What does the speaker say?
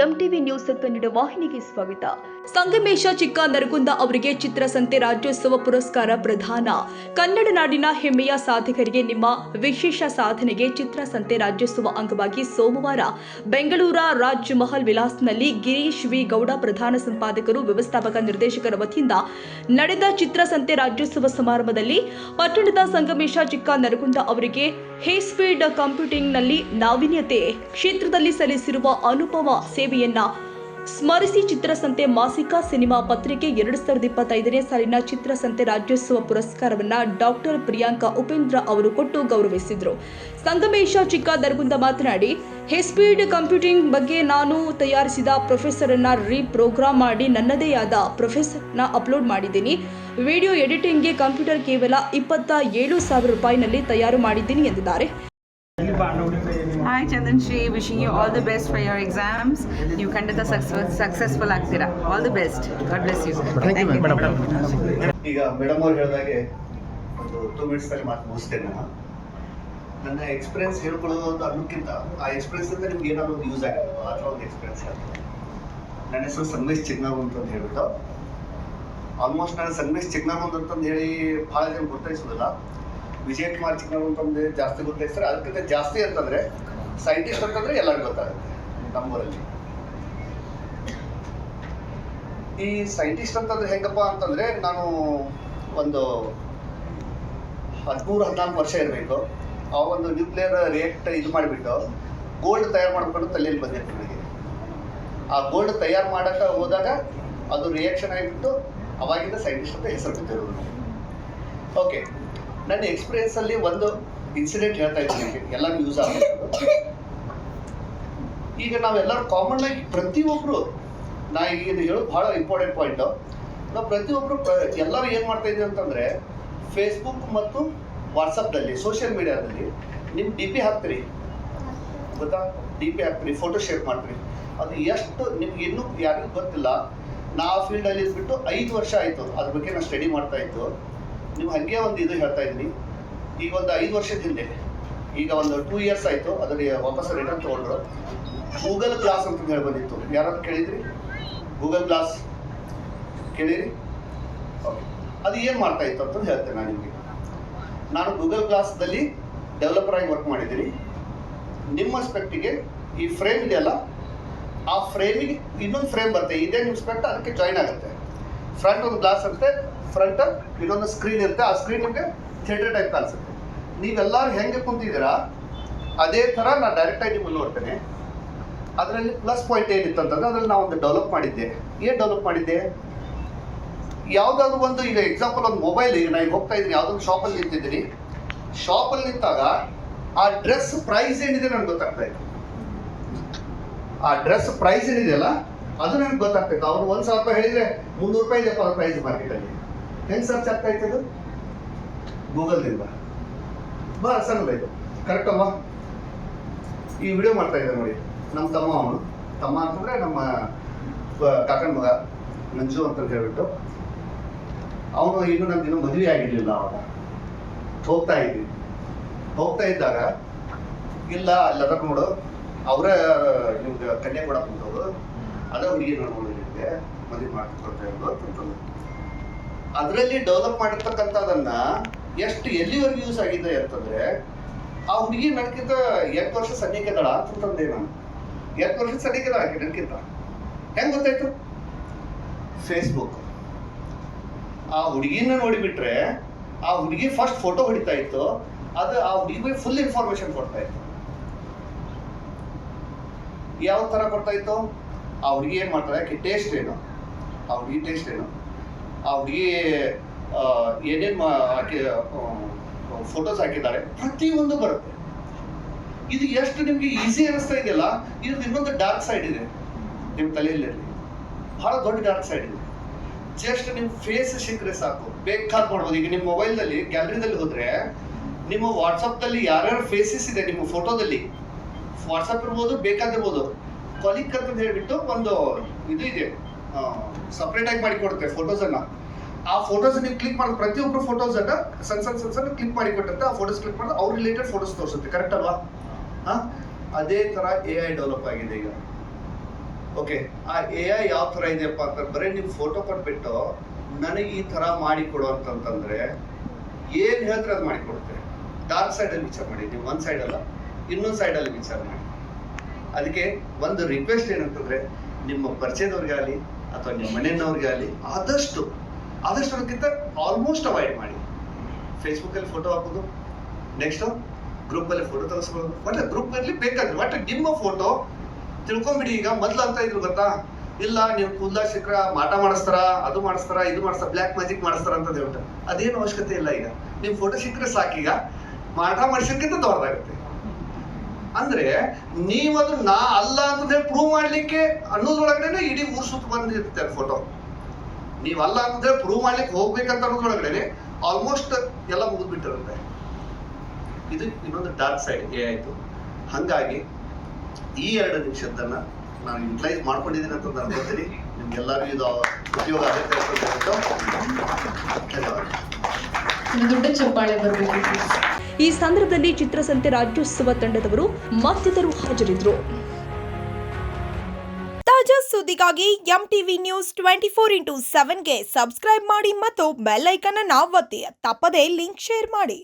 MTV news Kannada ವಾಹಿನಿಗೆ ಸ್ವಾಗತ. ಸಂಗಮೇಶ ಚಿಕ್ಕ ನರಗುಂದ ಅವರಿಗೆ ಚಿತ್ರಸಂತೆ ರಾಜ್ಯೋತ್ಸವ ಪುರಸ್ಕಾರ ಪ್ರದಾನ. ಕನ್ನಡ ನಾಡಿನ ಹೆಮ್ಮೆಯ ಸಾಧಕರಿಗೆ ನಿಮ್ಮ ವಿಶೇಷ ಸಾಧನೆಗೆ ಚಿತ್ರಸಂತೆ ರಾಜ್ಯೋತ್ಸವ ಅಂಗವಾಗಿ ಸೋಮವಾರ ಬೆಂಗಳೂರ ರಾಜ್ ಮಹಲ್ ವಿಲಾಸ್ನಲ್ಲಿ ಗಿರೀಶ್ ವಿ ಗೌಡ ಪ್ರಧಾನ ಸಂಪಾದಕರು ವ್ಯವಸ್ಥಾಪಕ ನಿರ್ದೇಶಕರ ವತಿಯಿಂದ ನಡೆದ ಚಿತ್ರಸಂತೆ ರಾಜ್ಯೋತ್ಸವ ಸಮಾರಂಭದಲ್ಲಿ ಪಟ್ಟಣದ ಸಂಗಮೇಶ ಚಿಕ್ಕ ನರಗುಂದ ಅವರಿಗೆ ಹೈ ಸ್ಪೀಡ್ ಕಂಪ್ಯೂಟಿಂಗ್ನಲ್ಲಿ ನಾವೀನ್ಯತೆ ಕ್ಷೇತ್ರದಲ್ಲಿ ಸಲ್ಲಿಸಿರುವ ಅನುಪಮ ಸೇವೆಯನ್ನ ಸ್ಮರಿಸಿ ಚಿತ್ರಸಂತೆ ಮಾಸಿಕ ಸಿನಿಮಾ ಪತ್ರಿಕೆ 2025ನೇ ಸಾಲಿನ ಚಿತ್ರಸಂತೆ ರಾಜ್ಯೋತ್ಸವ ಪುರಸ್ಕಾರವನ್ನ ಡಾಕ್ಟರ್ ಪ್ರಿಯಾಂಕಾ ಉಪೇಂದ್ರ ಅವರು ಕೊಟ್ಟು ಗೌರವಿಸಿದರು. ಸಂಗಮೇಶ ಚಿಕ್ಕ ನರಗುಂದ ಮಾತನಾಡಿ, ಹೈ ಸ್ಪೀಡ್ ಕಂಪ್ಯೂಟಿಂಗ್ ಬಗ್ಗೆ ನಾನು ತಯಾರಿಸಿದ ಪ್ರೊಫೆಸರ್ ಅನ್ನ ರೀಪ್ರೋಗ್ರಾಮ್ ಮಾಡಿ ನನ್ನದೇ ಆದ ಪ್ರೊಫೆಸರ್ನ ಅಪ್ಲೋಡ್ ಮಾಡಿದ್ದೀನಿ. ವಿಡಿಯೋ ಎಡಿಟಿಂಗ್ಗೆ ಕಂಪ್ಯೂಟರ್ ಕೇವಲ 27,000 ರೂಪಾಯಿನಲ್ಲಿ ತಯಾರು ಮಾಡಿದ್ದೀನಿ ಎಂದಿದ್ದಾರೆ. Hi Chandan Shri, wishing you all the best for your exams. You ಖಂಡಿತ successful ಆಗ್ತೀರಾ. All the best. God bless you. Thank you. ಈಗ ಮೇಡಮ್ ಅವ್ರು ಹೇಳಿದಾಗೆ ಒಂದು 2 ಮಿನಿಟ್ಸ್ ಅಲ್ಲಿ ಮಾತು ಮುಗಿಸ್ತೇನೆ. ನಾನು ನನ್ನ ಎಕ್ಸ್ಪೀರಿಯನ್ಸ್ ಹೇಳ್ಕೊಳ್ಳೋದು ಅನ್ನೋಕ್ಕಿಂತ ಆ ಎಕ್ಸ್ಪೀರಿಯನ್ಸ್ ಇಂದ ನಿಮ್ಗೆ ಏನಾದ್ರು ಒಂದು ಯೂಸ್ ಆಗುತ್ತೆ ಆ ಥರ ಒಂದು ಎಕ್ಸ್ಪೀರಿಯನ್ಸ್ ಆಗ್ತದೆ. ನನ್ನ ಹೆಸರು ಸಂಗಮೇಶ್ ಚಿಕ್ಕನರಗುಂದ ಅಂತ ಹೇಳ್ಬಿಟ್ಟು ಆಲ್ಮೋಸ್ಟ್ ನಾನು ಸಂಗಮೇಶ್ ಚಿಕ್ಕನರಗುಂದ ಅಂತಂದು ಹೇಳಿ ಭಾಳ ಜನ ಗೊತ್ತಾಯಿಸೋದಿಲ್ಲ. ವಿಜಯ್ ಕುಮಾರ್ ಚಿಕ್ಕನರಗುಂದ ಅಂತಂದ್ರೆ ಜಾಸ್ತಿ ಗೊತ್ತಾಯಿಸ್ತಾರೆ. ಅದಕ್ಕಿಂತ ಜಾಸ್ತಿ ಅಂತಂದ್ರೆ ಸೈಂಟಿಸ್ಟ್ ಅಂತಂದ್ರೆ ಎಲ್ಲರಿಗೂ ಗೊತ್ತಾಗುತ್ತೆ ನಮ್ಮೂರಲ್ಲಿ. ಈ ಸೈಂಟಿಸ್ಟ್ ಅಂತಂದ್ರೆ ಹೆಂಗಪ್ಪ ಅಂತಂದ್ರೆ ನಾನು ಒಂದು 13-14 ವರ್ಷ ಇರಬೇಕು. ಆ ಒಂದು ನ್ಯೂಕ್ಲಿಯರ್ ರಿಯಾಕ್ಟ್ ಇದು ಮಾಡಿಬಿಟ್ಟು ಗೋಲ್ಡ್ ತಯಾರು ಮಾಡ್ಕೊಂಡು ತಲೆಯಲ್ಲಿ ಬಂದಿತ್ತು ನನಗೆ. ಆ ಗೋಲ್ಡ್ ತಯಾರು ಮಾಡಕ್ಕೆ ಹೋದಾಗ ಅದು ರಿಯಾಕ್ಷನ್ ಆಗಿಬಿಟ್ಟು ಅವಾಗಿಂದ ಸೈಂಟಿಸ್ಟ್ ಅಂತ ಹೆಸರು ಬಿದ್ದಿರೋದು. ಓಕೆ, ನನ್ನ ಎಕ್ಸ್ಪೀರಿಯನ್ಸಲ್ಲಿ ಒಂದು ಇನ್ಸಿಡೆಂಟ್ ಹೇಳ್ತಾ ಇದ್ದೀನಿ, ಎಲ್ಲರಿಗೂ ಯೂಸ್ ಆಗಬೇಕು. ಈಗ ನಾವೆಲ್ಲರೂ ಕಾಮನ್ ಆಗಿ ಪ್ರತಿಯೊಬ್ಬರು, ನಾ ಈಗ ಹೇಳೋದು ಭಾಳ ಇಂಪಾರ್ಟೆಂಟ್ ಪಾಯಿಂಟು, ನಾವು ಪ್ರತಿಯೊಬ್ಬರು ಎಲ್ಲರೂ ಏನು ಮಾಡ್ತಾ ಇದ್ದೀವಿ ಅಂತಂದರೆ ಫೇಸ್ಬುಕ್ ಮತ್ತು ವಾಟ್ಸಪ್ನಲ್ಲಿ ಸೋಷಿಯಲ್ ಮೀಡಿಯಾದಲ್ಲಿ ನಿಮ್ಮ ಡಿ ಪಿ ಹಾಕ್ತೀರಿ, ಗೊತ್ತಾ? ಡಿ ಪಿ ಹಾಕ್ತೀರಿ, ಫೋಟೋ ಶೇರ್ ಮಾಡ್ತೀರಿ. ಅದು ಎಷ್ಟು ನಿಮ್ಗೆ ಇನ್ನೂ ಯಾರಿಗೂ ಗೊತ್ತಿಲ್ಲ. ನಾ ಆ ಫೀಲ್ಡಲ್ಲಿ ಇದ್ಬಿಟ್ಟು 5 ವರ್ಷ ಆಯಿತು, ಅದ್ರ ಬಗ್ಗೆ ನಾನು ಸ್ಟಡಿ ಮಾಡ್ತಾ ಇತ್ತು. ನೀವು ಹಾಗೆ ಒಂದು ಇದು ಹೇಳ್ತಾ ಇದ್ದೀನಿ. ಈಗ ಒಂದು 5 ವರ್ಷದ ಹಿಂದೆ, ಈಗ ಒಂದು 2 ಇಯರ್ಸ್ ಆಯಿತು, ಅದರಲ್ಲಿ ವಾಪಸ್ ರಿಟರ್ನ್ ತೊಗೊಂಡ್ರು. ಗೂಗಲ್ ಗ್ಲಾಸ್ ಅಂತ ಹೇಳಿ ಬಂದಿತ್ತು. ಯಾರಾದ್ರು ಕೇಳಿದ್ರಿ? ಗೂಗಲ್ ಗ್ಲಾಸ್ ಕೇಳಿರಿ? ಓಕೆ, ಅದು ಏನು ಮಾಡ್ತಾ ಇತ್ತು ಅಂತ ಹೇಳ್ತೇನೆ ನಾನು ನಿಮಗೆ. ನಾನು ಗೂಗಲ್ ಗ್ಲಾಸ್ದಲ್ಲಿ ಡೆವಲಪರ್ ಆಗಿ ವರ್ಕ್ ಮಾಡಿದ್ದೀನಿ. ನಿಮ್ಮ ಸ್ಪೆಕ್ಟಿಗೆ ಈ ಫ್ರೇಮ್ ಇದೆಯಲ್ಲ, ಆ ಫ್ರೇಮಿಗೆ ಇನ್ನೊಂದು ಫ್ರೇಮ್ ಬರುತ್ತೆ, ಇದೇ ನಿಮ್ಮ ಸ್ಪೆಕ್ಟ್ ಅದಕ್ಕೆ ಜಾಯಿನ್ ಆಗುತ್ತೆ. ಫ್ರಂಟ್ ಒಂದು ಗ್ಲಾಸ್ ಇರುತ್ತೆ, ಫ್ರಂಟ್ ಇನ್ನೊಂದು ಸ್ಕ್ರೀನ್ ಇರುತ್ತೆ. ಆ ಸ್ಕ್ರೀನ್ ನಿಮಗೆ ಥಿಯೇಟರ್ ಟೈಪ್ ಕಾಣಿಸುತ್ತೆ. ನೀವೆಲ್ಲರೂ ಹೆಂಗೆ ಕುಂತಿದ್ದೀರಾ ಅದೇ ಥರ ನಾನು ಡೈರೆಕ್ಟಾಗಿ ನಿಮ್ಮನ್ನು ನೋಡ್ತೇನೆ. ಅದರಲ್ಲಿ ಪ್ಲಸ್ ಪಾಯಿಂಟ್ ಏನಿತ್ತು ಅಂತಂದರೆ ಅದರಲ್ಲಿ ನಾವು ಒಂದು ಡೆವಲಪ್ ಮಾಡಿದ್ದೆ. ಏನು ಡೆವಲಪ್ ಮಾಡಿದ್ದೆ? ಯಾವುದಾದ್ರು ಒಂದು, ಈಗ ಎಕ್ಸಾಂಪಲ್ ಒಂದು ಮೊಬೈಲ್, ಈಗ ನಾನು ಹೋಗ್ತಾ ಇದ್ದೀನಿ ಯಾವುದೊಂದು ಶಾಪಲ್ಲಿ ನಿಂತಿದ್ದೀನಿ. ಶಾಪಲ್ಲಿ ನಿಂತಾಗ ಆ ಡ್ರೆಸ್ ಪ್ರೈಸ್ ಏನಿದೆ ನನಗೆ ಗೊತ್ತಾಗ್ತಾ ಇತ್ತು. ಆ ಡ್ರೆಸ್ ಪ್ರೈಸ್ ಏನಿದೆಯಲ್ಲ ಅದು ನನಗೆ ಗೊತ್ತಾಗ್ತಾಯಿತ್ತು. ಅವರು 1,000 ರೂಪಾಯಿ ಹೇಳಿದರೆ 300 ರೂಪಾಯಿ ಇದೆ ಪ್ರೈಸ್ ಮಾರ್ಕೆಟಲ್ಲಿ. ಹೆಂಗೆ ಸರ್ಚ್ ಆಗ್ತಾ ಇತ್ತು? ಅದು ಗೂಗಲ್ದಿಂದ. ಭಾಳ ಸಣ್ಣದಾಯಿತು, ಕರೆಕ್ಟ್ ಅಲ್ವಾ? ಈ ವಿಡಿಯೋ ಮಾಡ್ತಾ ಇದ್ದೆ ನೋಡಿ, ನಮ್ಮ ತಮ್ಮ, ಅವನು ತಮ್ಮ ಅಂತಂದರೆ ನಮ್ಮ ಕಾಕನ ಮಗ ಮಂಜು ಅಂತ ಹೇಳ್ಬಿಟ್ಟು. ಅವನು ಇನ್ನೂ ನಮ್ದಿನ್ನೂ ಮದುವೆ ಆಗಿರಲಿಲ್ಲ. ಅವಾಗ ಹೋಗ್ತಾ ಇದ್ದಾಗ, ಇಲ್ಲ ಅಲ್ಲದ ನೋಡು ಅವರೇ ನಿಮ್ಗೆ ಕನ್ಯಾ ಕೂಡ ಕುಂತವ್ರು, ಅದೇ ಹುಡುಗಿ ನೋಡಿದ್ದೆ ಮದುವೆ ಮಾಡ್ಕೊಳ್ತಾ ಇರೋದು ಅಂತಂದು. ಅದರಲ್ಲಿ ಡೆವಲಪ್ ಮಾಡಿರ್ತಕ್ಕಂಥದ್ದನ್ನ ಎಷ್ಟು ಎಲ್ಲಿವರೆಗೂ ಯೂಸ್ ಆಗಿದೆ ಅಂತಂದರೆ, ಆ ಹುಡುಗಿ ನನಗಿಂತ 8 ವರ್ಷ ಸಣ್ಣಿಕೆದಳ ಅಂತಂದೆ ನಾನು. 8 ವರ್ಷದ ಸಣ್ಣಿಕೆದಳ ಆಕೆ ನನಗಿಂತ. ಹೆಂಗೆ ಗೊತ್ತಾಯ್ತು? ಫೇಸ್ಬುಕ್. ಆ ಹುಡುಗಿನ ನೋಡಿಬಿಟ್ರೆ ಆ ಹುಡುಗಿ ಫಸ್ಟ್ ಫೋಟೋ ಹೊಡಿತಾ ಇತ್ತು, ಅದು ಆ ಹುಡುಗಿ ಫುಲ್ ಇನ್ಫಾರ್ಮೇಶನ್ ಕೊಡ್ತಾ ಇತ್ತು. ಯಾವ ಥರ ಕೊಡ್ತಾ ಇತ್ತು? ಆ ಹುಡುಗಿ ಏನು ಮಾಡ್ತಾರೆ, ಆಕೆ ಟೇಸ್ಟ್ ಏನು, ಆ ಹುಡುಗಿ ಟೇಸ್ಟ್ ಏನು, ಆ ಹುಡುಗಿ ಏನೇನು ಆಕೆ ಫೋಟೋಸ್ ಹಾಕಿದ್ದಾರೆ, ಪ್ರತಿಯೊಂದು ಬರುತ್ತೆ. ಇದು ಎಷ್ಟು ನಿಮಗೆ ಈಸಿ ಅನ್ನಿಸ್ತಾ ಇದೆಯಲ್ಲ, ಇದ್ರದ್ದು ಇನ್ನೊಂದು ಡಾರ್ಕ್ ಸೈಡ್ ಇದೆ ನಿಮ್ಮ ತಲೆಯಲ್ಲಿರಲಿ. ಭಾಳ ದೊಡ್ಡ ಡಾರ್ಕ್ ಸೈಡ್ ಇದೆ. ಜಸ್ಟ್ ನಿಮ್ಮ ಫೇಸ್ ಸಿಕ್ಕರೆ ಸಾಕು, ಬೇಕಾದ ಮಾಡ್ಬೋದು. ಈಗ ನಿಮ್ಮ ಮೊಬೈಲ್ನಲ್ಲಿ ಗ್ಯಾಲರಿದಲ್ಲಿ ಹೋದರೆ ನಿಮ್ಮ ವಾಟ್ಸಪ್ನಲ್ಲಿ ಯಾರ್ಯಾರು ಫೇಸಸ್ ಇದೆ ನಿಮ್ಮ ಫೋಟೋದಲ್ಲಿ, ವಾಟ್ಸಪ್ ಇರ್ಬೋದು, ಬೇಕಾದಿರ್ಬೋದು, ಕೊಲಿಕ್ ಅಂತ ಹೇಳ್ಬಿಟ್ಟು ಒಂದು ಇದು ಇದೆ, ಸಪ್ರೇಟಾಗಿ ಮಾಡಿಕೊಡುತ್ತೆ ಫೋಟೋಸನ್ನು. ಆ ಫೋಟೋಸ್ ನೀವು ಕ್ಲಿಕ್ ಮಾಡಿದ್ರೆ ಪ್ರತಿಯೊಬ್ಬರು ಫೋಟೋಸನ್ನು ಸಣ್ಣ ಕ್ಲಿಕ್ ಮಾಡಿ ಕೊಟ್ಟಿರುತ್ತೆ. ಆ ಫೋಟೋಸ್ ಕ್ಲಿಕ್ ಮಾಡಿದ್ರೆ ಅವ್ರ ರಿಲೇಟೆಡ್ ಫೋಟೋಸ್ ತೋರಿಸುತ್ತೆ. ಕರೆಕ್ಟ್ ಅಲ್ವಾ? ಹಾಂ, ಅದೇ ಥರ AI ಡೆವಲಪ್ ಆಗಿದೆ ಈಗ. ಓಕೆ, ಆ AI ಯಾವ ಥರ ಇದೆಯಪ್ಪ ಅಂತಂದ್ರೆ ಬರೀ ನೀವು ಫೋಟೋ ಕೊಟ್ಬಿಟ್ಟು ನನಗೆ ಈ ಥರ ಮಾಡಿ ಕೊಡು ಅಂತಂತಂದ್ರೆ ಏನು ಹೇಳ್ತಾರೆ ಅದು ಮಾಡಿ ಕೊಡುತ್ತೆ. ಡಾರ್ಕ್ ಸೈಡಲ್ಲಿ ವಿಚಾರ ಮಾಡಿ, ನೀವು ಒಂದು ಸೈಡ್ ಅಲ್ಲ ಇನ್ನೊಂದು ಸೈಡಲ್ಲಿ ವಿಚಾರ ಮಾಡಿ. ಅದಕ್ಕೆ ಒಂದು ರಿಕ್ವೆಸ್ಟ್ ಏನಂತಂದ್ರೆ ನಿಮ್ಮ ಪರಿಚಯದವ್ರಿಗಾಗಲಿ ಅಥವಾ ನಿಮ್ಮ ಮನೆಯವ್ರಿಗಾಗಲಿ ಆದಷ್ಟು ಅದಕ್ಕಿಂತ ಆಲ್ಮೋಸ್ಟ್ ಅವಾಯ್ಡ್ ಮಾಡಿ. ಫೇಸ್ಬುಕ್ಕಲ್ಲಿ ಫೋಟೋ ಹಾಕೋದು, ನೆಕ್ಸ್ಟು ಗ್ರೂಪಲ್ಲಿ ಫೋಟೋ ತೆಗೆಸ್ಕೊಳ್ಳೋದು. ಒಟ್ಟು ಗ್ರೂಪ್ ಇರಲಿ ಬೇಕಾದ್ರೆ ಒಟ್ಟು ನಿಮ್ಮ ಫೋಟೋ ತಿಳ್ಕೊಂಬಿಡಿ. ಈಗ ಮೊದ್ಲು ಅಂತ ಇದ್ರು ಗೊತ್ತಾ, ಇಲ್ಲ ನೀವು ಕೂದಲ ಶಿಖರ ಮಾಟ ಮಾಡಿಸ್ತಾರ, ಅದು ಮಾಡಿಸ್ತಾರ, ಇದು ಮಾಡಿಸ್ತಾರ, ಬ್ಲ್ಯಾಕ್ ಮ್ಯಾಜಿಕ್ ಮಾಡಿಸ್ತಾರ ಅಂತ ಹೇಳ್ಬಿಟ್ಟು ಅದೇನು ಅವಶ್ಯಕತೆ ಇಲ್ಲ. ಈಗ ನಿಮ್ ಫೋಟೋ ಸಿಕ್ಕರೆ ಸಾಕೀಗ, ಮಾಟ ಮಾಡಿಸೋಕ್ಕಿಂತ ದೊಡ್ಡದಾಗುತ್ತೆ. ಅಂದ್ರೆ ನೀವದು ನಾ ಅಲ್ಲ ಅಂತ ಹೇಳಿ ಪ್ರೂವ್ ಮಾಡ್ಲಿಕ್ಕೆ ಅನ್ನೋದ್ರೊಳಗಡೆ ಇಡೀ ಊರ್ ಸುತ್ತ ಬಂದಿರ್ತಾರೆ ಫೋಟೋ. ನೀವ್ ಅಲ್ಲ ಅಂತ ಹೇಳಿ ಪ್ರೂವ್ ಮಾಡ್ಲಿಕ್ಕೆ ಹೋಗ್ಬೇಕಂತ ಅನ್ನೋದ್ರೊಳಗಡೆ ಆಲ್ಮೋಸ್ಟ್ ಎಲ್ಲ ಮುಗಿದ್ಬಿಟ್ಟಿರುತ್ತೆ. ಇದು ಇನ್ನೊಂದು ಡಾರ್ಕ್ ಸೈಡ್ ಆಯ್ತು. ಹಂಗಾಗಿ ಈ 2 ನಿಮಿಷದನ್ನ ನಾನು ಯುಟಿಲೈಸ್ ಮಾಡ್ಕೊಂಡಿದ್ದೀನಿ ಅಂತ ನಾನು ಗೊತ್ತೀನಿ. ನಿಮ್ಗೆಲ್ಲರಿಗೂ ಇದು ಉಪಯೋಗ ಆಗುತ್ತೆ ಅಂತ ಹೇಳ್ಬಿಟ್ಟು ಧನ್ಯವಾದ. ದೊಡ್ಡ ಚಪ್ಪಾಳೆ ಬರಬೇಕು. ಈ ಸಂದರ್ಭದಲ್ಲಿ ಚಿತ್ರಸಂತೆ ರಾಜ್ಯೋತ್ಸವ ತಂಡದವರು ಮತ್ತಿತರರು ಹಾಜರಿದ್ದರು. ತಾಜಾ ಸುದ್ದಿಗಾಗಿ MTV ನ್ಯೂಸ್ 24/7ಗೆ ಸಬ್ಸ್ಕ್ರೈಬ್ ಮಾಡಿ ಮತ್ತು ಬೆಲ್ ಐಕಾನ್ ಅನ್ನು ಒತ್ತಿ. ತಪ್ಪದೇ ಲಿಂಕ್ ಶೇರ್ ಮಾಡಿ.